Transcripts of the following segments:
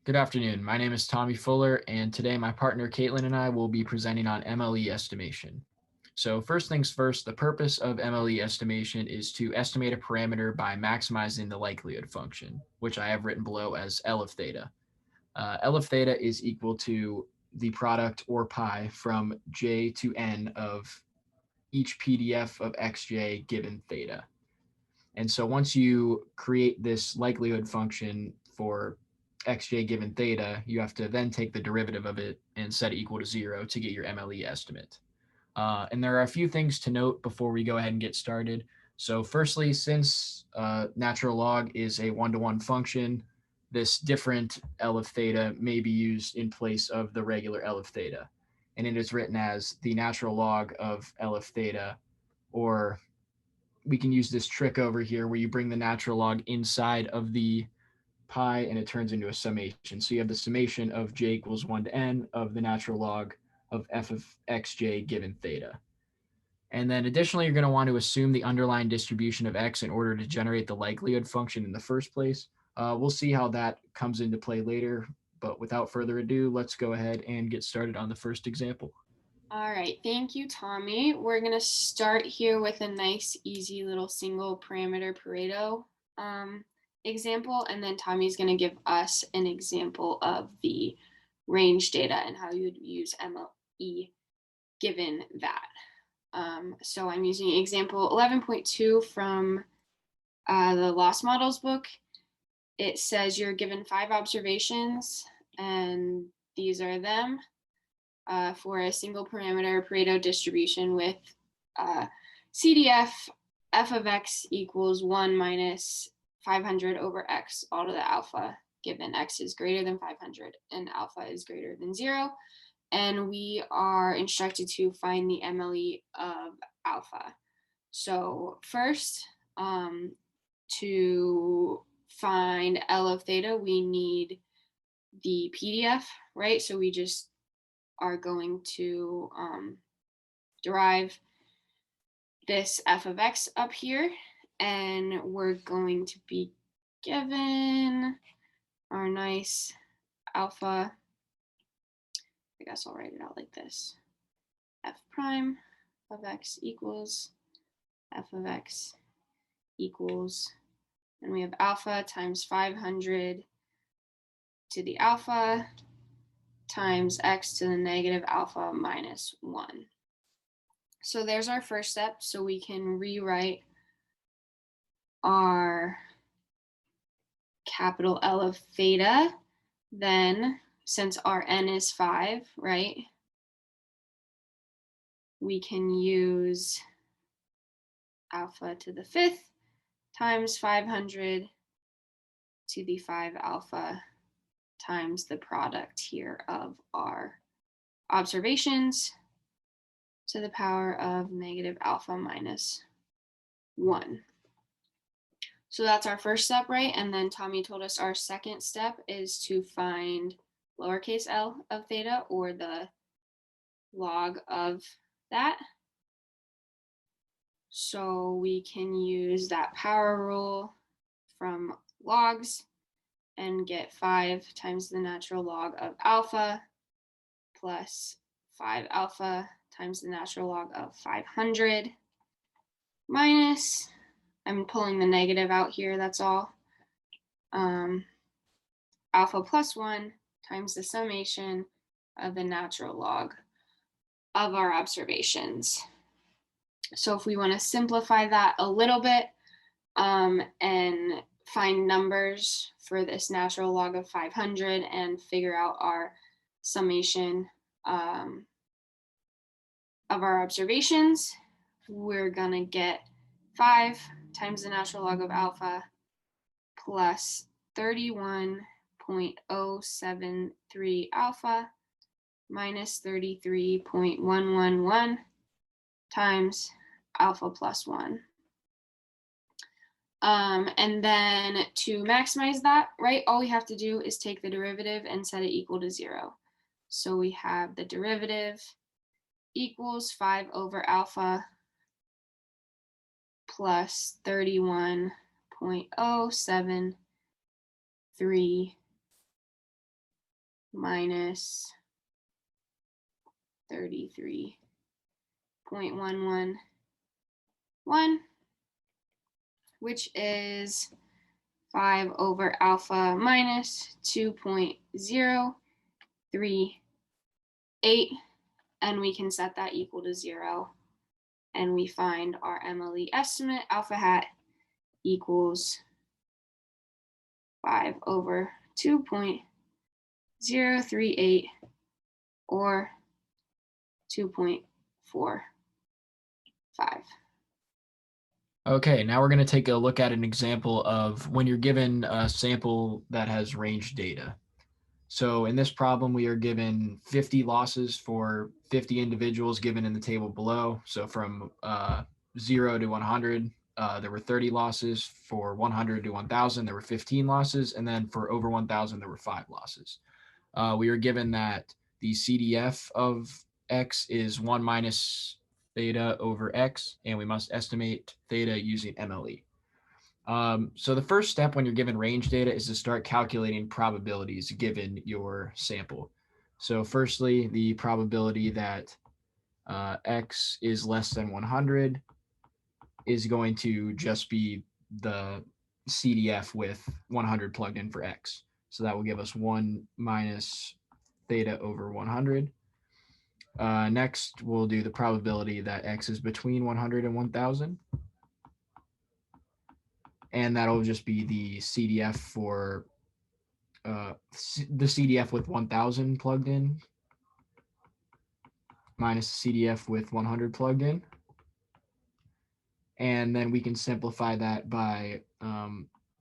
Good afternoon. My name is Tommy Fuller, and today my partner Caitlin and I will be presenting on MLE estimation. So first things first, the purpose of MLE estimation is to estimate a parameter by maximizing the likelihood function, which I have written below as L of theta. L of theta is equal to the product or pi from j to n of each PDF of xj given theta. And so once you create this likelihood function for xj given theta, you have to then take the derivative of it and set it equal to 0 to get your MLE estimate. And there are a few things to note before we go ahead and get started. So firstly, since natural log is a one-to-one function, this different L of theta may be used in place of the regular L of theta. And it is written as the natural log of L of theta, or we can use this trick over here where you bring the natural log inside of the pi and it turns into a summation. So you have the summation of j equals 1 to n of the natural log of f of xj given theta. And then additionally, you're going to want to assume the underlying distribution of x in order to generate the likelihood function in the first place. We'll see how that comes into play later, but without further ado, let's go ahead and get started on the first example. All right, thank you, Tommy. We're gonna start here with a nice, easy little single parameter Pareto example, and then Tommy's gonna give us an example of the range data and how you would use MLE given that. So I'm using example 11.2 from the Lost Models book. It says you're given 5 observations, and these are them. For a single parameter Pareto distribution with CDF f of x equals 1 minus 500 over x all to the alpha, given x is greater than 500 and alpha is greater than 0. And we are instructed to find the MLE of alpha. So first, to find L of theta, we need the PDF, right? So we just are going to derive this f of x up here, and we're going to be given our nice alpha. I guess I'll write it out like this. F prime of x equals f of x equals, and we have alpha times 500 to the alpha times x to the negative alpha minus 1. So there's our first step. So we can rewrite our capital L of theta. Then, since our n is 5, right, we can use alpha to the 5th times 500 to the 5 alpha times the product here of our observations to the power of negative alpha minus 1. So that's our first step, right? And then Tommy told us our second step is to find lowercase l of theta, or the log of that. So we can use that power rule from logs and get 5 times the natural log of alpha plus 5 alpha times the natural log of 500 minus, I'm pulling the negative out here, that's all, alpha plus 1 times the summation of the natural log of our observations. So if we want to simplify that a little bit and find numbers for this natural log of 500 and figure out our summation of our observations, we're going to get 5 times the natural log of alpha plus 31.073 alpha minus 33.111 times alpha plus 1. And then to maximize that, right, all we have to do is take the derivative and set it equal to 0. So we have the derivative equals 5 over alpha plus 31.073 minus 33.111, which is 5 over alpha minus 2.038, and we can set that equal to 0. And we find our MLE estimate, alpha hat equals 5 over 2.038, or 2.45. Okay, now we're going to take a look at an example of when you're given a sample that has range data. So in this problem, we are given 50 losses for 50 individuals given in the table below. So from 0 to 100, there were 30 losses. For 100 to 1,000, there were 15 losses. And then for over 1,000, there were 5 losses. We are given that the CDF of X is 1 minus theta over X, and we must estimate theta using MLE. So the first step when you're given range data is to start calculating probabilities given your sample. So firstly, the probability that X is less than 100 is going to just be the CDF with 100 plugged in for X. So that will give us 1 minus theta over 100. Next, we'll do the probability that X is between 100 and 1,000. And that'll just be the CDF for the CDF with 1,000 plugged in minus the CDF with 100 plugged in. And then we can simplify that by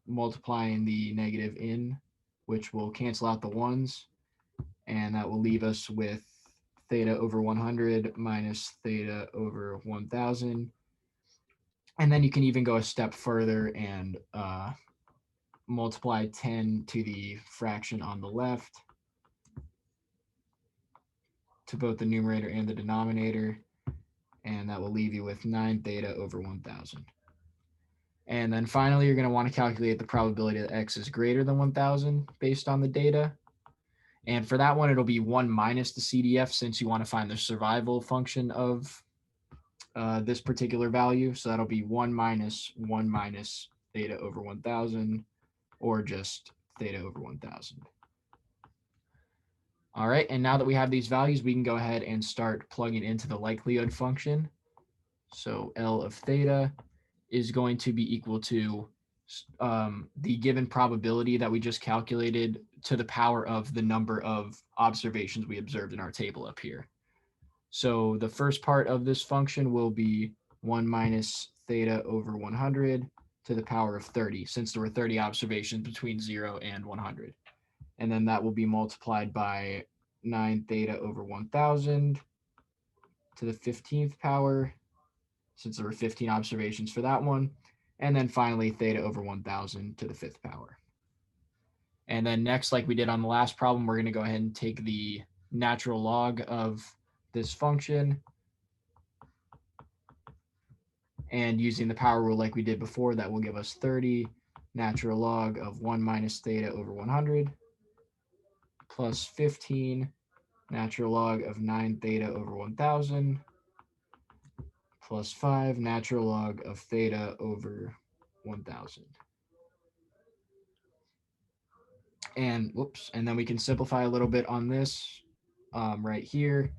multiplying the negative in, which will cancel out the ones. And that will leave us with theta over 100 minus theta over 1,000. And then you can even go a step further and multiply 10 to the fraction on the left to both the numerator and the denominator. And that will leave you with 9 theta over 1,000. And then finally, you're going to want to calculate the probability that X is greater than 1,000 based on the data. And for that one, it'll be 1 minus the CDF since you want to find the survival function of this particular value. So that'll be 1 minus theta over 1,000, or just theta over 1,000. All right, and now that we have these values, we can go ahead and start plugging into the likelihood function. So L of theta is going to be equal to the given probability that we just calculated to the power of the number of observations we observed in our table up here. So the first part of this function will be 1 minus theta over 100 to the power of 30, since there were 30 observations between 0 and 100. And then that will be multiplied by 9 theta over 1,000 to the 15th power, since there were 15 observations for that one. And then finally, theta over 1,000 to the 5th power. And then next, like we did on the last problem, we're going to go ahead and take the natural log of this function. And using the power rule like we did before, that will give us 30 natural log of 1 minus theta over 100 plus 15 natural log of 9 theta over 1,000 plus 5 natural log of theta over 1,000. And whoops, and then we can simplify a little bit on this right here,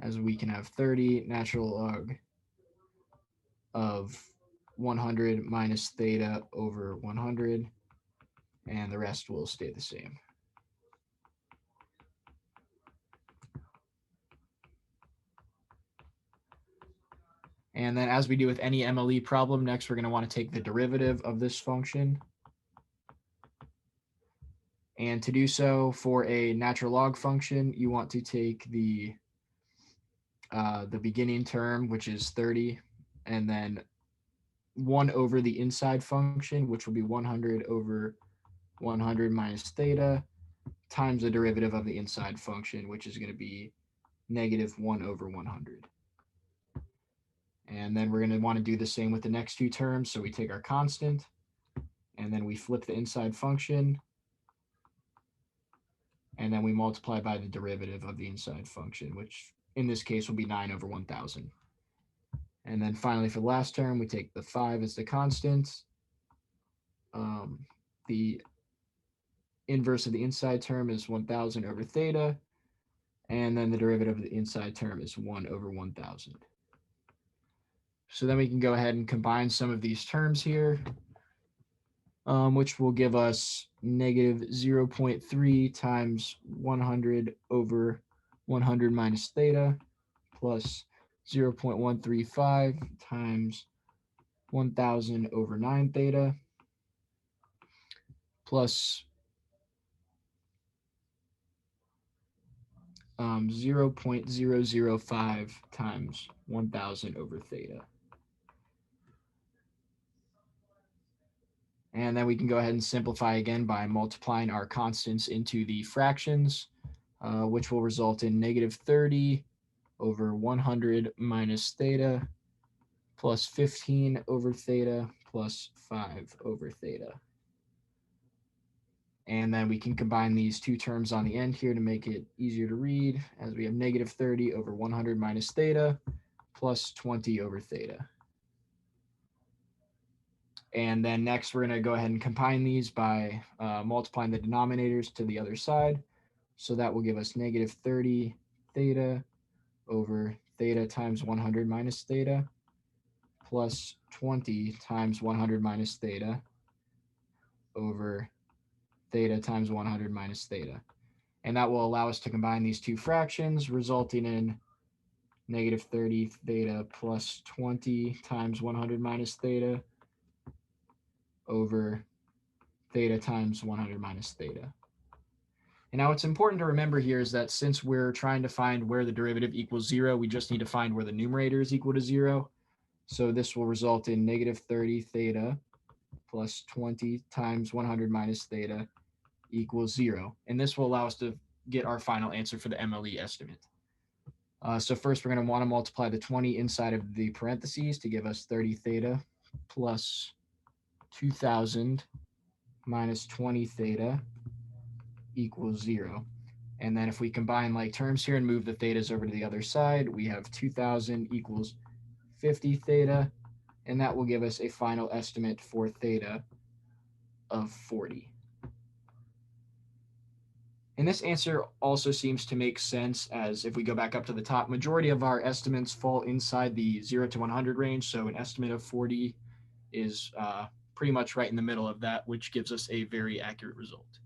as we can have 30 natural log of 100 minus theta over 100, and the rest will stay the same. And then as we do with any MLE problem, next we're going to want to take the derivative of this function. And to do so, for a natural log function, you want to take the beginning term, which is 30, and then 1 over the inside function, which will be 100 over 100 minus theta, times the derivative of the inside function, which is going to be negative 1 over 100. And then we're going to want to do the same with the next two terms. So we take our constant, and then we flip the inside function, and then we multiply by the derivative of the inside function, which in this case will be 9 over 1,000. And then finally, for the last term, we take the 5 as the constant. The inverse of the inside term is 1,000 over theta, and then the derivative of the inside term is 1 over 1,000. So then we can go ahead and combine some of these terms here, which will give us negative 0.3 times 100 over 100 minus theta plus 0.135 times 1,000 over 9 theta plus 0.005 times 1,000 over theta. And then we can go ahead and simplify again by multiplying our constants into the fractions, which will result in negative 30 over 100 minus theta plus 15 over theta plus 5 over theta. And then we can combine these two terms on the end here to make it easier to read, as we have negative 30 over 100 minus theta plus 20 over theta. And then next, we're going to go ahead and combine these by multiplying the denominators to the other side. So that will give us negative 30 theta over theta times 100 minus theta plus 20 times 100 minus theta over theta times 100 minus theta. And that will allow us to combine these two fractions, resulting in negative 30 theta plus 20 times 100 minus theta over theta times 100 minus theta. And now what's important to remember here is that since we're trying to find where the derivative equals 0, we just need to find where the numerator is equal to 0. So this will result in negative 30 theta plus 20 times 100 minus theta equals 0. And this will allow us to get our final answer for the MLE estimate. So first, we're going to want to multiply the 20 inside of the parentheses to give us 30 theta plus 2,000 minus 20 theta equals 0. And then if we combine like terms here and move the thetas over to the other side, we have 2,000 equals 50 theta, and that will give us a final estimate for theta of 40. And this answer also seems to make sense, as if we go back up to the top, majority of our estimates fall inside the 0 to 100 range. So an estimate of 40 is pretty much right in the middle of that, which gives us a very accurate result.